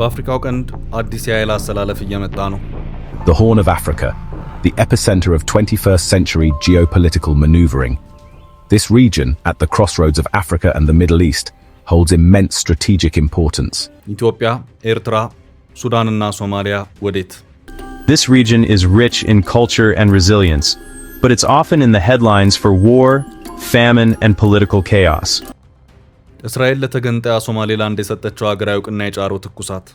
በአፍሪካው ቀንድ አዲስ የኃይል አሰላለፍ እየመጣ ነው። The Horn of Africa, the epicenter of 21st century geopolitical maneuvering. This region, at the crossroads of Africa and the Middle East, holds immense strategic importance. ኢትዮጵያ፣ ኤርትራ፣ ሱዳንና ሶማሊያ ወዴት? This region is rich in culture and resilience, but it's often in the headlines for war, famine, and political chaos. እስራኤል ለተገንጣያ ሶማሌላንድ የሰጠችው ሀገራዊ ዕውቅና የጫረው ትኩሳት።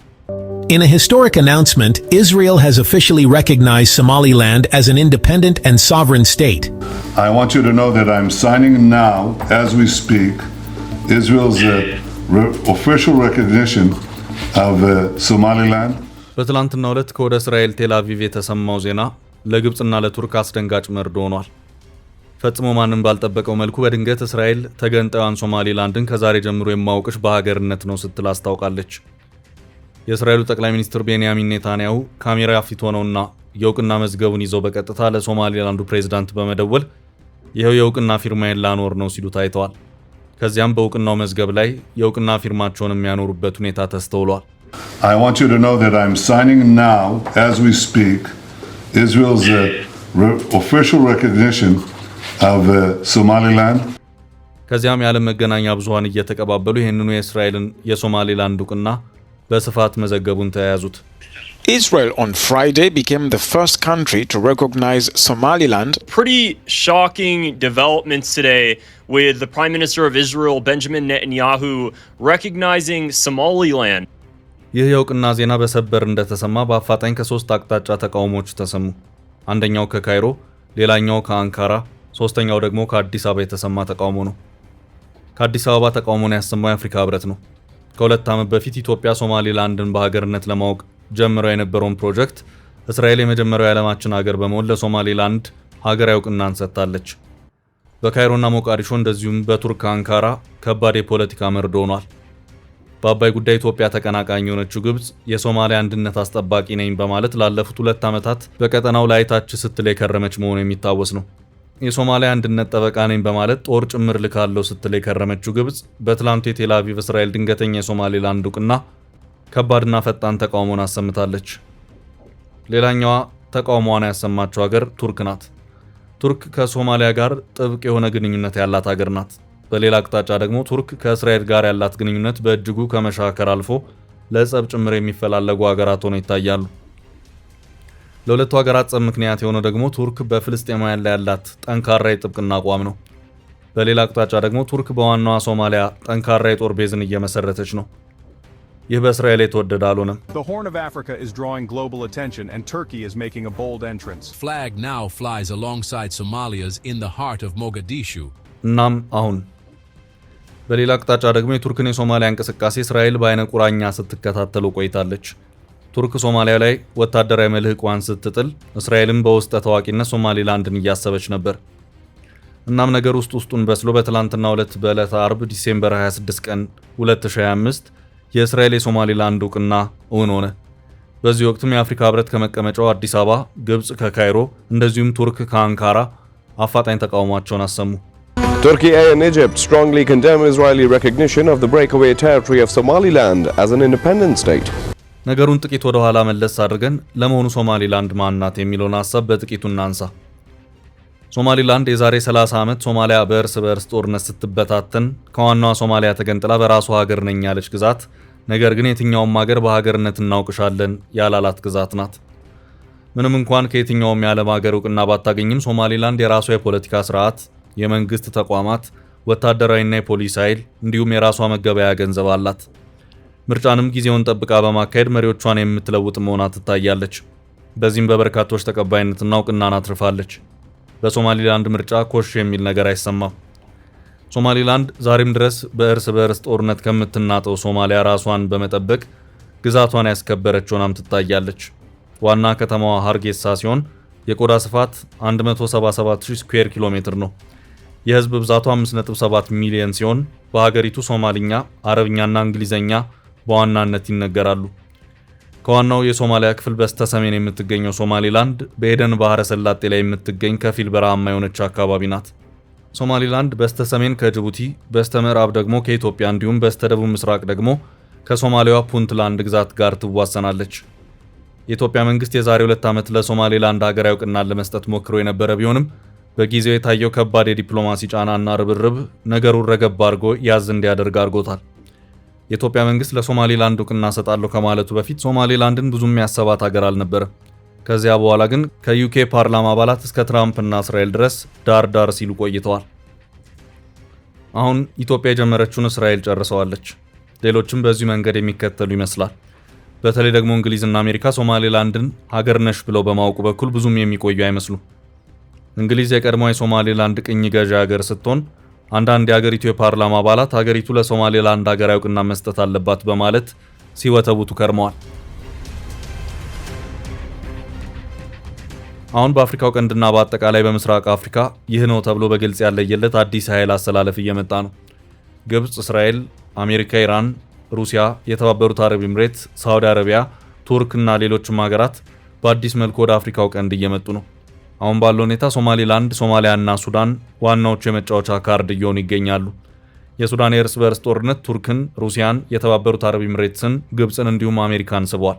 In a historic announcement, Israel has officially recognized Somaliland as an independent and sovereign state. I want you to know that I'm signing now, as we speak, Israel's official recognition of Somaliland. በትላንትናው ዕለት ከወደ እስራኤል ቴል አቪቭ የተሰማው ዜና ለግብጽና ለቱርክ አስደንጋጭ መርዶ ሆኗል። ፈጽሞ ማንም ባልጠበቀው መልኩ በድንገት እስራኤል ተገንጣዩን ሶማሌላንድን ከዛሬ ጀምሮ የማውቅሽ በሀገርነት ነው ስትል አስታውቃለች። የእስራኤሉ ጠቅላይ ሚኒስትር ቤንያሚን ኔታንያሁ ካሜራ ፊት ሆነውና የእውቅና መዝገቡን ይዘው በቀጥታ ለሶማሌላንዱ ፕሬዝዳንት በመደወል ይሄው የእውቅና ፊርማዬን ላኖር ነው ሲሉ ታይተዋል። ከዚያም በእውቅናው መዝገብ ላይ የእውቅና ፊርማቸውን የሚያኖሩበት ሁኔታ ተስተውሏል። I want you to know that I'm signing now, as we speak, Israel's official recognition of Somaliland. ከዚያም የዓለም መገናኛ ብዙሃን እየተቀባበሉ ይህንኑ የእስራኤልን የሶማሌላንድ ዕውቅና በስፋት መዘገቡን ተያያዙት። Israel on Friday became the first country to recognize Somaliland. Pretty shocking developments today with the Prime Minister of Israel, Benjamin Netanyahu, recognizing Somaliland. ይህ የእውቅና ዜና በሰበር እንደተሰማ በአፋጣኝ ከሶስት አቅጣጫ ተቃውሞዎች ተሰሙ። አንደኛው ከካይሮ፣ ሌላኛው ከአንካራ፣ ሶስተኛው ደግሞ ከአዲስ አበባ የተሰማ ተቃውሞ ነው። ከአዲስ አበባ ተቃውሞን ያሰማው የአፍሪካ ህብረት ነው። ከሁለት ዓመት በፊት ኢትዮጵያ ሶማሌላንድን በሀገርነት ለማወቅ ጀምረው የነበረውን ፕሮጀክት እስራኤል የመጀመሪያው የዓለማችን ሀገር በመሆን ለሶማሌላንድ ሀገራዊ ዕውቅናን ሰጥታለች። በካይሮና ሞቃዲሾ እንደዚሁም በቱርክ አንካራ ከባድ የፖለቲካ መርዶ ሆኗል። በአባይ ጉዳይ ኢትዮጵያ ተቀናቃኝ የሆነችው ግብጽ የሶማሊያ አንድነት አስጠባቂ ነኝ በማለት ላለፉት 2 ዓመታት በቀጠናው ላይ ታች ስትል የከረመች መሆኑ የሚታወስ ነው። የሶማሊያ አንድነት ጠበቃ ነኝ በማለት ጦር ጭምር ልካለው ስትል የከረመችው ግብጽ በትላንቱ የቴል አቪቭ እስራኤል ድንገተኛ የሶማሌላንድ ዕውቅና ከባድና ፈጣን ተቃውሞን አሰምታለች። ሌላኛዋ ተቃውሞዋን ያሰማችው ሀገር ቱርክ ናት። ቱርክ ከሶማሊያ ጋር ጥብቅ የሆነ ግንኙነት ያላት ሀገር ናት። በሌላ አቅጣጫ ደግሞ ቱርክ ከእስራኤል ጋር ያላት ግንኙነት በእጅጉ ከመሻከር አልፎ ለጸብ ጭምር የሚፈላለጉ ሀገራት ሆነው ይታያሉ። ለሁለቱ ሀገራት ጸብ ምክንያት የሆነው ደግሞ ቱርክ በፍልስጤማውያን ላይ ያላት ጠንካራ የጥብቅና አቋም ነው። በሌላ አቅጣጫ ደግሞ ቱርክ በዋናዋ ሶማሊያ ጠንካራ የጦር ቤዝን እየመሰረተች ነው። ይህ በእስራኤል የተወደደ አልሆነም። The Horn of Africa is drawing global attention and Turkey is making a bold entrance. Flag now flies alongside Somalia's in the heart of Mogadishu. እናም አሁን በሌላ አቅጣጫ ደግሞ የቱርክን የሶማሊያ እንቅስቃሴ እስራኤል በአይነ ቁራኛ ስትከታተሉ ቆይታለች። ቱርክ ሶማሊያ ላይ ወታደራዊ መልህቋን ስትጥል እስራኤልም በውስጠ ታዋቂነት ሶማሌላንድን እያሰበች ነበር። እናም ነገር ውስጡን በስሎ በትላንትናው ዕለት በዕለተ አርብ ዲሴምበር 26 ቀን 2025 የእስራኤል የሶማሌላንድ ዕውቅና እውን ሆነ። በዚህ ወቅትም የአፍሪካ ህብረት ከመቀመጫው አዲስ አበባ፣ ግብጽ ከካይሮ እንደዚሁም ቱርክ ከአንካራ አፋጣኝ ተቃውሟቸውን አሰሙ። Turkey and Egypt strongly condemn Israeli recognition of the breakaway territory of Somaliland as an independent state. ነገሩን ጥቂት ወደ ኋላ መለስ አድርገን ለመሆኑ ሶማሌላንድ ማንናት የሚለውን ሐሳብ በጥቂቱ እናንሳ። ሶማሌላንድ የዛሬ 30 ዓመት ሶማሊያ በእርስ በእርስ ጦርነት ስትበታተን ከዋናዋ ሶማሊያ ተገንጥላ በራሷ ሀገር ነኝ ያለች ግዛት፣ ነገር ግን የትኛውም ሀገር በሀገርነት እናውቅሻለን ያላላት ግዛት ናት። ምንም እንኳን ከየትኛውም የዓለም ሀገር ዕውቅና ባታገኝም ሶማሌላንድ የራሷ የፖለቲካ ስርዓት፣ የመንግስት ተቋማት፣ ወታደራዊና የፖሊስ ኃይል እንዲሁም የራሷ መገበያ ገንዘብ አላት። ምርጫንም ጊዜውን ጠብቃ በማካሄድ መሪዎቿን የምትለውጥ መሆኗ ትታያለች። በዚህም በበርካቶች ተቀባይነትና ዕውቅናን አትርፋለች። በሶማሌላንድ ምርጫ ኮሽ የሚል ነገር አይሰማም። ሶማሌላንድ ዛሬም ድረስ በእርስ በእርስ ጦርነት ከምትናጠው ሶማሊያ ራሷን በመጠበቅ ግዛቷን ያስከበረች ሆናም ትታያለች። ዋና ከተማዋ ሃርጌሳ ሲሆን የቆዳ ስፋት 177000 ስኩዌር ኪሎ ሜትር ነው። የህዝብ ብዛቱ 5.7 ሚሊዮን ሲሆን በሀገሪቱ ሶማሊኛ፣ አረብኛና እንግሊዘኛ በዋናነት ይነገራሉ። ከዋናው የሶማሊያ ክፍል በስተሰሜን የምትገኘው ሶማሌላንድ በኤደን ባህረ ሰላጤ ላይ የምትገኝ ከፊል በረሃማ የሆነች አካባቢ ናት። ሶማሌላንድ በስተሰሜን ከጅቡቲ፣ በስተምዕራብ ደግሞ ከኢትዮጵያ እንዲሁም በስተደቡብ ምስራቅ ደግሞ ከሶማሊያዋ ፑንትላንድ ግዛት ጋር ትዋሰናለች። የኢትዮጵያ መንግስት የዛሬ 2 ዓመት ለሶማሌላንድ ሀገራዊ እውቅናን ለመስጠት ሞክሮ የነበረ ቢሆንም በጊዜው የታየው ከባድ የዲፕሎማሲ ጫናና ርብርብ ነገሩን ረገብ አድርጎ ያዝ እንዲያደርግ አድርጎታል። የኢትዮጵያ መንግስት ለሶማሌላንድ እውቅና ሰጣለሁ ከማለቱ በፊት ሶማሌላንድን ብዙም ያሰባት ሀገር አልነበረም። ከዚያ በኋላ ግን ከዩኬ ፓርላማ አባላት እስከ ትራምፕና እስራኤል ድረስ ዳር ሲሉ ቆይተዋል። አሁን ኢትዮጵያ የጀመረችውን እስራኤል ጨርሰዋለች። ሌሎችም በዚህ መንገድ የሚከተሉ ይመስላል። በተለይ ደግሞ እንግሊዝና አሜሪካ ሶማሌላንድን ሀገር ነሽ ብለው በማወቁ በኩል ብዙም የሚቆዩ አይመስሉም። እንግሊዝ የቀድሞው የሶማሌላንድ ቅኝ ገዢ ሀገር ስትሆን አንዳንድ የሀገሪቱ የፓርላማ አባላት ሀገሪቱ ለሶማሌላንድ ሀገራዊ እውቅና መስጠት አለባት በማለት ሲወተውቱ ከርመዋል። አሁን በአፍሪካው ቀንድና በአጠቃላይ በምስራቅ አፍሪካ ይህ ነው ተብሎ በግልጽ ያለየለት አዲስ ኃይል አሰላለፍ እየመጣ ነው። ግብጽ፣ እስራኤል፣ አሜሪካ፣ ኢራን፣ ሩሲያ፣ የተባበሩት አረብ ኤምሬት፣ ሳውዲ አረቢያ፣ ቱርክ እና ሌሎችም ሀገራት በአዲስ መልኩ ወደ አፍሪካው ቀንድ እየመጡ ነው። አሁን ባለው ሁኔታ ሶማሊላንድ፣ ሶማሊያና ሱዳን ዋናዎቹ የመጫወቻ ካርድ እየሆኑ ይገኛሉ። የሱዳን የእርስ በርስ ጦርነት ቱርክን፣ ሩሲያን፣ የተባበሩት አረብ ኤምሬትስን፣ ግብጽን እንዲሁም አሜሪካን ስቧል።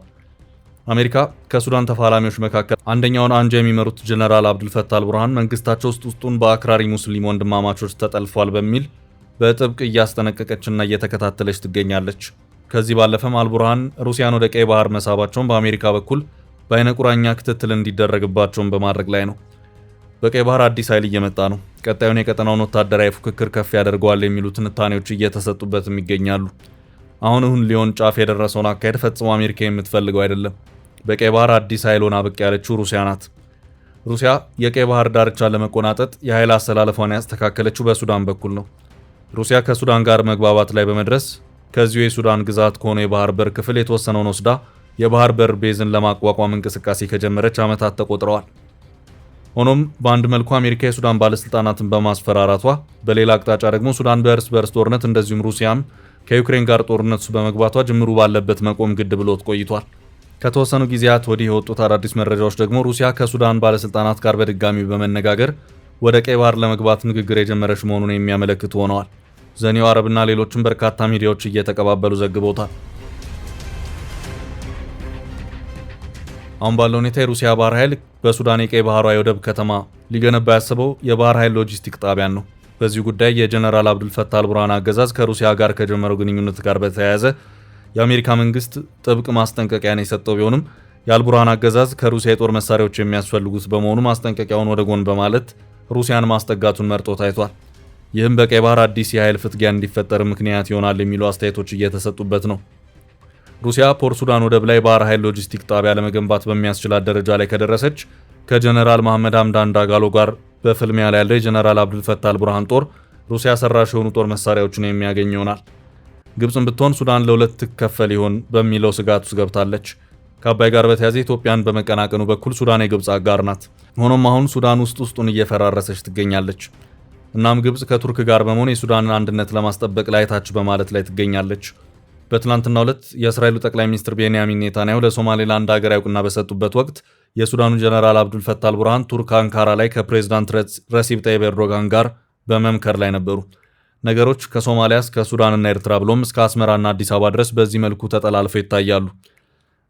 አሜሪካ ከሱዳን ተፋላሚዎች መካከል አንደኛውን አንጃ የሚመሩት ጀነራል አብዱልፈታህ አልቡርሃን መንግስታቸው ውስጡን በአክራሪ ሙስሊም ወንድማማቾች ተጠልፏል በሚል በጥብቅ እያስጠነቀቀችና እየተከታተለች ትገኛለች። ከዚህ ባለፈም አልቡርሃን ሩሲያን ወደ ቀይ ባህር መሳባቸውን በአሜሪካ በኩል በአይነ ቁራኛ ክትትል እንዲደረግባቸውን በማድረግ ላይ ነው። በቀይ ባህር አዲስ ኃይል እየመጣ ነው። ቀጣዩን የቀጠናውን ወታደራዊ ፉክክር ከፍ ያደርገዋል የሚሉ ትንታኔዎች እየተሰጡበትም ይገኛሉ። አሁን ሊሆን ጫፍ የደረሰውን አካሄድ ፈጽሞ አሜሪካ የምትፈልገው አይደለም። በቀይ ባህር አዲስ ኃይል ሆና ብቅ ያለችው ሩሲያ ናት። ሩሲያ የቀይ ባህር ዳርቻን ለመቆናጠጥ የኃይል አሰላለፏን ያስተካከለችው በሱዳን በኩል ነው። ሩሲያ ከሱዳን ጋር መግባባት ላይ በመድረስ ከዚሁ የሱዳን ግዛት ከሆነ የባህር በር ክፍል የተወሰነውን ወስዳ የባህር በር ቤዝን ለማቋቋም እንቅስቃሴ ከጀመረች ዓመታት ተቆጥረዋል። ሆኖም በአንድ መልኩ አሜሪካ የሱዳን ባለስልጣናትን በማስፈራራቷ፣ በሌላ አቅጣጫ ደግሞ ሱዳን በእርስ በርስ ጦርነት እንደዚሁም ሩሲያም ከዩክሬን ጋር ጦርነት በመግባቷ ጅምሩ ባለበት መቆም ግድ ብሎት ቆይቷል። ከተወሰኑ ጊዜያት ወዲህ የወጡት አዳዲስ መረጃዎች ደግሞ ሩሲያ ከሱዳን ባለስልጣናት ጋር በድጋሚ በመነጋገር ወደ ቀይ ባህር ለመግባት ንግግር የጀመረች መሆኑን የሚያመለክቱ ሆነዋል። ዘኒው አረብና ሌሎችም በርካታ ሚዲያዎች እየተቀባበሉ ዘግበውታል። አሁን ባለው ሁኔታ የሩሲያ ባህር ኃይል በሱዳን የቀይ ባህሯ የወደብ ከተማ ሊገነባ ያሰበው የባህር ኃይል ሎጂስቲክ ጣቢያን ነው። በዚህ ጉዳይ የጀነራል አብዱልፈታህ አልቡርሃን አገዛዝ ከሩሲያ ጋር ከጀመረው ግንኙነት ጋር በተያያዘ የአሜሪካ መንግስት ጥብቅ ማስጠንቀቂያን የሰጠው ቢሆንም የአልቡርሃን አገዛዝ ከሩሲያ የጦር መሳሪያዎች የሚያስፈልጉት በመሆኑ ማስጠንቀቂያውን ወደ ጎን በማለት ሩሲያን ማስጠጋቱን መርጦ ታይቷል። ይህም በቀይ ባህር አዲስ የኃይል ፍትጊያ እንዲፈጠር ምክንያት ይሆናል የሚሉ አስተያየቶች እየተሰጡበት ነው። ሩሲያ ፖርት ሱዳን ወደብ ላይ ባህር ኃይል ሎጂስቲክ ጣቢያ ለመገንባት በሚያስችላት ደረጃ ላይ ከደረሰች ከጀነራል መሐመድ ሐምዳን ዳጋሎ ጋር በፍልሚያ ላይ ያለው የጀነራል አብዱልፈታህ አልቡርሃን ጦር ሩሲያ ሰራሽ የሆኑ ጦር መሳሪያዎችን የሚያገኝ ይሆናል። ግብጽም ብትሆን ሱዳን ለሁለት ትከፈል ይሆን በሚለው ስጋት ውስጥ ገብታለች። ከአባይ ጋር በተያያዘ ኢትዮጵያን በመቀናቀኑ በኩል ሱዳን የግብጽ አጋር ናት። ሆኖም አሁን ሱዳን ውስጡን እየፈራረሰች ትገኛለች። እናም ግብጽ ከቱርክ ጋር በመሆን የሱዳንን አንድነት ለማስጠበቅ ላይ ታች በማለት ላይ ትገኛለች። በትላንትናው ዕለት የእስራኤሉ ጠቅላይ ሚኒስትር ቤንያሚን ኔታንያሁ ለሶማሌላንድ ሀገራዊ እውቅና በሰጡበት ወቅት የሱዳኑ ጀነራል አብዱልፈታህ አልቡርሃን ቱርክ አንካራ ላይ ከፕሬዝዳንት ረሲብ ጠይብ ኤርዶጋን ጋር በመምከር ላይ ነበሩ። ነገሮች ከሶማሊያ እስከ ሱዳንና ኤርትራ ብሎም እስከ አስመራና አዲስ አበባ ድረስ በዚህ መልኩ ተጠላልፈው ይታያሉ።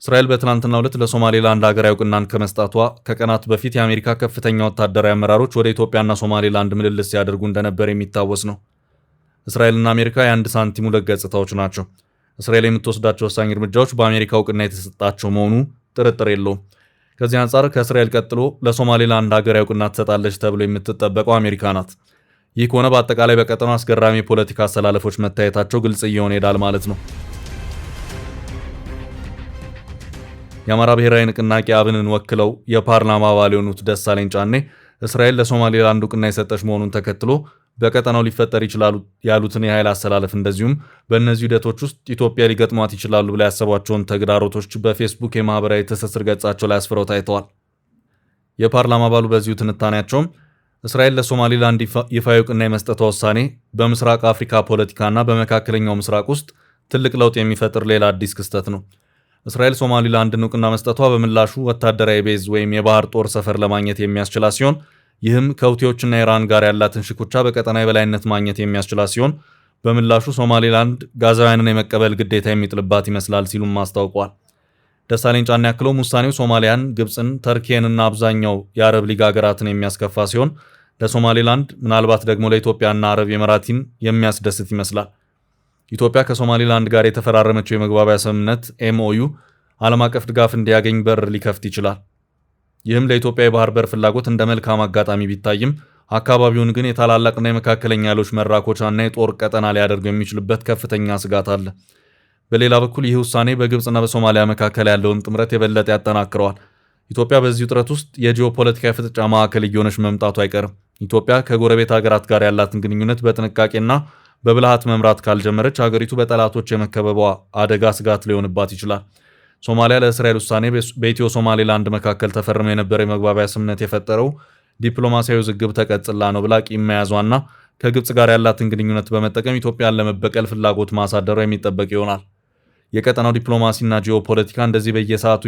እስራኤል በትላንትናው ዕለት ለሶማሌላንድ ሀገራዊ እውቅናን ከመስጣቷ ከቀናት በፊት የአሜሪካ ከፍተኛ ወታደራዊ አመራሮች ወደ ኢትዮጵያና ሶማሌላንድ ምልልስ ሲያደርጉ እንደነበር የሚታወስ ነው። እስራኤልና አሜሪካ የአንድ ሳንቲም ሁለት ገጽታዎች ናቸው። እስራኤል የምትወስዳቸው ወሳኝ እርምጃዎች በአሜሪካ እውቅና የተሰጣቸው መሆኑ ጥርጥር የለውም። ከዚህ አንጻር ከእስራኤል ቀጥሎ ለሶማሌላንድ ሀገራዊ እውቅና ትሰጣለች ተብሎ የምትጠበቀው አሜሪካ ናት። ይህ ከሆነ በአጠቃላይ በቀጠናው አስገራሚ የፖለቲካ አሰላለፎች መታየታቸው ግልጽ እየሆነ ይሄዳል ማለት ነው። የአማራ ብሔራዊ ንቅናቄ አብንን ወክለው የፓርላማ አባል የሆኑት ደሳለኝ ጫኔ እስራኤል ለሶማሌላንድ እውቅና የሰጠች መሆኑን ተከትሎ በቀጠናው ሊፈጠር ይችላሉ ያሉትን የኃይል አሰላለፍ እንደዚሁም በእነዚህ ሂደቶች ውስጥ ኢትዮጵያ ሊገጥሟት ይችላሉ ብለው ያሰቧቸውን ተግዳሮቶች በፌስቡክ የማህበራዊ ትስስር ገጻቸው ላይ አስፍረው ታይተዋል። የፓርላማ አባሉ በዚሁ ትንታኔያቸውም እስራኤል ለሶማሌላንድ ይፋዊ እውቅና የመስጠቷ ውሳኔ በምስራቅ አፍሪካ ፖለቲካና በመካከለኛው ምስራቅ ውስጥ ትልቅ ለውጥ የሚፈጥር ሌላ አዲስ ክስተት ነው። እስራኤል ሶማሌላንድን እውቅና መስጠቷ በምላሹ ወታደራዊ ቤዝ ወይም የባህር ጦር ሰፈር ለማግኘት የሚያስችላት ሲሆን ይህም ከሁቲዎችና ኢራን ጋር ያላትን ሽኩቻ በቀጠና የበላይነት ማግኘት የሚያስችላት ሲሆን በምላሹ ሶማሌላንድ ጋዛውያንን የመቀበል ግዴታ የሚጥልባት ይመስላል ሲሉም አስታውቋል። ደሳለኝ ጫኔ ያክለውም ውሳኔው ሶማሊያን፣ ግብፅን፣ ተርኪየንና አብዛኛው የአረብ ሊግ ሀገራትን የሚያስከፋ ሲሆን ለሶማሌላንድ ምናልባት ደግሞ ለኢትዮጵያና አረብ ኤሚራቲን የሚያስደስት ይመስላል። ኢትዮጵያ ከሶማሌላንድ ጋር የተፈራረመችው የመግባቢያ ስምምነት ኤምኦዩ ዓለም አቀፍ ድጋፍ እንዲያገኝ በር ሊከፍት ይችላል። ይህም ለኢትዮጵያ የባህር በር ፍላጎት እንደ መልካም አጋጣሚ ቢታይም አካባቢውን ግን የታላላቅና የመካከለኛ ኃይሎች መራኮቻና የጦር ቀጠና ሊያደርገው የሚችልበት ከፍተኛ ስጋት አለ። በሌላ በኩል ይህ ውሳኔ በግብፅና በሶማሊያ መካከል ያለውን ጥምረት የበለጠ ያጠናክረዋል። ኢትዮጵያ በዚህ ውጥረት ውስጥ የጂኦፖለቲካዊ ፍጥጫ ማዕከል እየሆነች መምጣቱ አይቀርም። ኢትዮጵያ ከጎረቤት ሀገራት ጋር ያላትን ግንኙነት በጥንቃቄና በብልሃት መምራት ካልጀመረች ሀገሪቱ በጠላቶች የመከበቧ አደጋ ስጋት ሊሆንባት ይችላል። ሶማሊያ ለእስራኤል ውሳኔ በኢትዮ ሶማሌላንድ መካከል ተፈርሞ የነበረ የመግባቢያ ስምምነት የፈጠረው ዲፕሎማሲያዊ ውዝግብ ተቀጽላ ነው ብላ ቂም መያዟና ከግብፅ ጋር ያላትን ግንኙነት በመጠቀም ኢትዮጵያን ለመበቀል ፍላጎት ማሳደሯ የሚጠበቅ ይሆናል። የቀጠናው ዲፕሎማሲና ጂኦፖለቲካ እንደዚህ በየሰዓቱ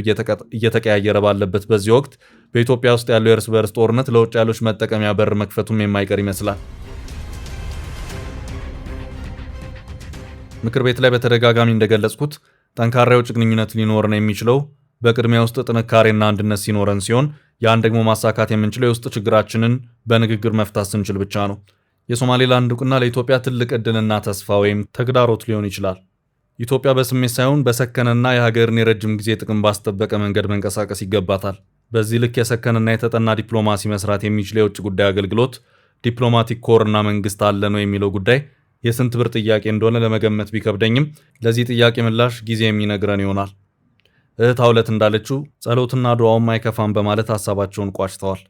እየተቀያየረ ባለበት በዚህ ወቅት በኢትዮጵያ ውስጥ ያለው የእርስ በርስ ጦርነት ለውጭ ኃይሎች መጠቀሚያ በር መክፈቱም የማይቀር ይመስላል። ምክር ቤት ላይ በተደጋጋሚ እንደገለጽኩት ጠንካራ የውጭ ግንኙነት ሊኖረን የሚችለው በቅድሚያ ውስጥ ጥንካሬና አንድነት ሲኖረን ሲሆን ያን ደግሞ ማሳካት የምንችለው የውስጥ ችግራችንን በንግግር መፍታት ስንችል ብቻ ነው። የሶማሌላንድ እውቅና ለኢትዮጵያ ትልቅ ዕድልና ተስፋ ወይም ተግዳሮት ሊሆን ይችላል። ኢትዮጵያ በስሜት ሳይሆን በሰከነና የሀገርን የረጅም ጊዜ ጥቅም ባስጠበቀ መንገድ መንቀሳቀስ ይገባታል። በዚህ ልክ የሰከነና የተጠና ዲፕሎማሲ መስራት የሚችል የውጭ ጉዳይ አገልግሎት ዲፕሎማቲክ ኮርና መንግስት አለ ነው የሚለው ጉዳይ የስንት ብር ጥያቄ እንደሆነ ለመገመት ቢከብደኝም ለዚህ ጥያቄ ምላሽ ጊዜ የሚነግረን ይሆናል። እህት አውለት እንዳለችው ጸሎትና ዱዓውም አይከፋም በማለት ሐሳባቸውን ቋጭተዋል።